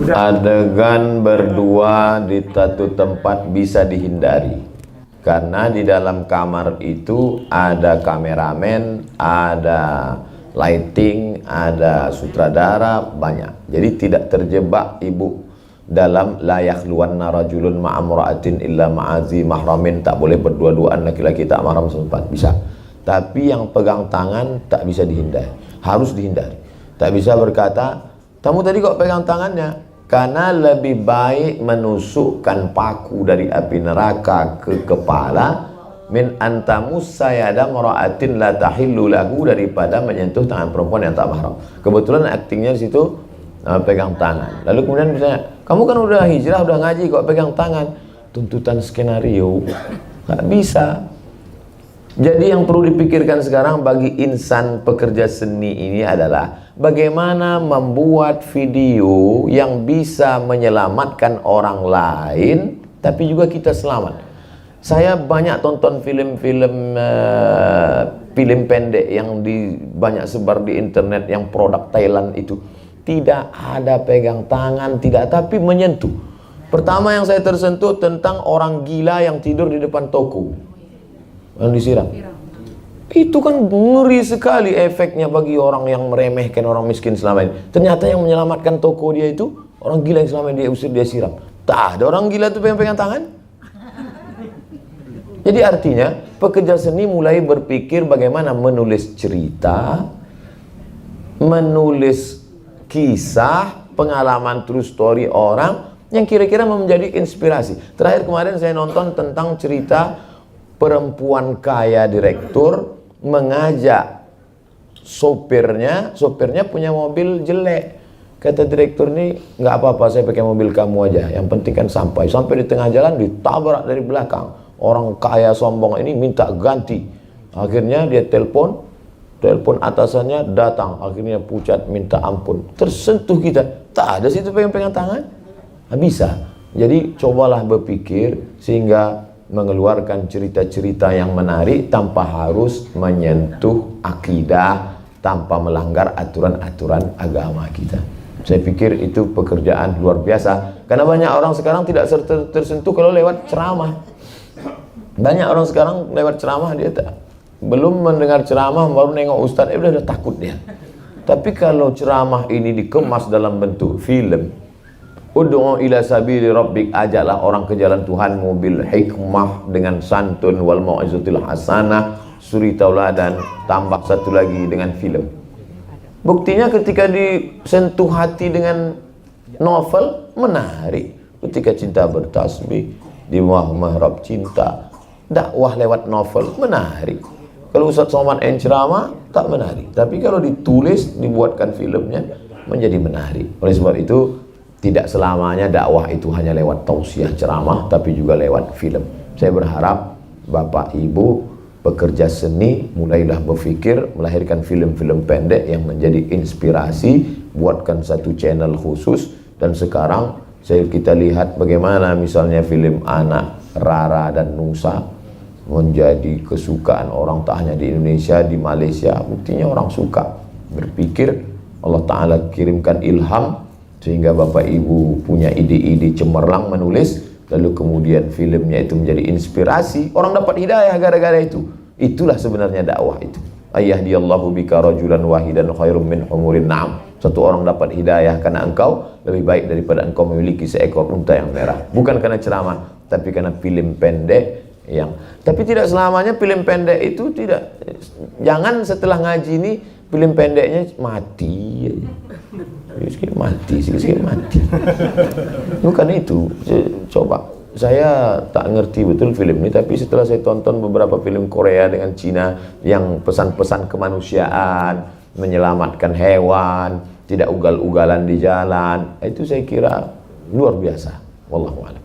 Adegan berdua di satu tempat bisa dihindari karena di dalam kamar itu ada kameramen, ada lighting, ada sutradara, banyak. Jadi tidak terjebak ibu dalam layak luan narajulun ma'amra'atin illa ma'azi mahramin, tak boleh berdua-duaan laki-laki tak mahram sempat, bisa. Tapi yang pegang tangan tak bisa dihindari, harus dihindari. Tak bisa berkata, kamu tadi kok pegang tangannya? Karena lebih baik menusukkan paku dari api neraka ke kepala min antamus sayada mara'atin la tahillu lahu, daripada menyentuh tangan perempuan yang tak mahram. Kebetulan aktingnya di situ pegang tangan. Lalu kemudian misalnya, kamu kan udah hijrah, udah ngaji, kok pegang tangan? Tuntutan skenario, nggak bisa. Jadi yang perlu dipikirkan sekarang bagi insan pekerja seni ini adalah bagaimana membuat video yang bisa menyelamatkan orang lain tapi juga kita selamat. Saya banyak tonton film-film film pendek yang banyak sebar di internet yang produk Thailand itu. Tidak ada pegang tangan, tidak, tapi menyentuh. Pertama yang saya tersentuh tentang orang gila yang tidur di depan toko yang disiram. Itu kan ngeri sekali efeknya bagi orang yang meremehkan orang miskin selama ini. Ternyata yang menyelamatkan toko dia itu orang gila yang selama ini dia usir, dia siram. Tak ada orang gila itu pegang tangan. Jadi artinya pekerja seni mulai berpikir bagaimana menulis cerita, menulis kisah, pengalaman true story orang yang kira-kira menjadi inspirasi. Terakhir kemarin saya nonton tentang cerita perempuan kaya direktur mengajak sopirnya punya mobil jelek. Kata direktur ini, nggak apa-apa saya pakai mobil kamu aja, yang penting kan sampai di tengah jalan ditabrak dari belakang. Orang kaya sombong ini minta ganti. Akhirnya dia telepon atasannya datang, akhirnya pucat minta ampun. Tersentuh kita, tak ada situ pegang tangan. Nah, bisa. Jadi cobalah berpikir sehingga mengeluarkan cerita-cerita yang menarik tanpa harus menyentuh akidah, tanpa melanggar aturan-aturan agama kita. Saya pikir itu pekerjaan luar biasa. Karena banyak orang sekarang tidak tersentuh kalau lewat ceramah. Banyak orang sekarang lewat ceramah dia belum mendengar ceramah baru nengok ustaz, udah takut dia. Tapi kalau ceramah ini dikemas dalam bentuk film, ud'u ila sabili rabbik, ajaklah orang ke jalan Tuhanmu bil hikmah, dengan santun, wal mau'izatil hasanah, suri tauladan, tambah satu lagi dengan film. Buktinya ketika disentuh hati dengan novel, menarik. Ketika cinta bertasbih, di mihrab cinta, dakwah lewat novel, menarik. Kalau Ustaz Somad yang ceramah, tak menarik. Tapi kalau ditulis, dibuatkan filmnya, menjadi menarik. Oleh sebab itu, tidak selamanya dakwah itu hanya lewat tausiah ceramah, tapi juga lewat film. Saya berharap Bapak Ibu pekerja seni mulailah berpikir melahirkan film-film pendek yang menjadi inspirasi, buatkan satu channel khusus. Dan sekarang kita lihat bagaimana misalnya film anak Rara dan Nusa menjadi kesukaan orang tak hanya di Indonesia, di Malaysia. Buktinya orang suka berpikir, Allah Ta'ala kirimkan ilham sehingga Bapak Ibu punya ide-ide cemerlang menulis, lalu kemudian filmnya itu menjadi inspirasi, orang dapat hidayah gara-gara itu. Itulah sebenarnya dakwah itu. Ayyahdiyallahu bika rajulan wahidan khairum min humurin na'am. Satu orang dapat hidayah karena engkau, lebih baik daripada engkau memiliki seekor unta yang merah. Bukan karena ceramah, tapi karena film pendek yang, tapi tidak selamanya film pendek itu tidak. Jangan setelah ngaji ini film pendeknya mati aja. Sikit-sikit mati. Bukan itu. Coba, saya tak ngerti betul film ini, tapi setelah saya tonton beberapa film Korea dengan Cina yang pesan-pesan kemanusiaan, menyelamatkan hewan, tidak ugal-ugalan di jalan, itu saya kira luar biasa. Wallahu a'lam.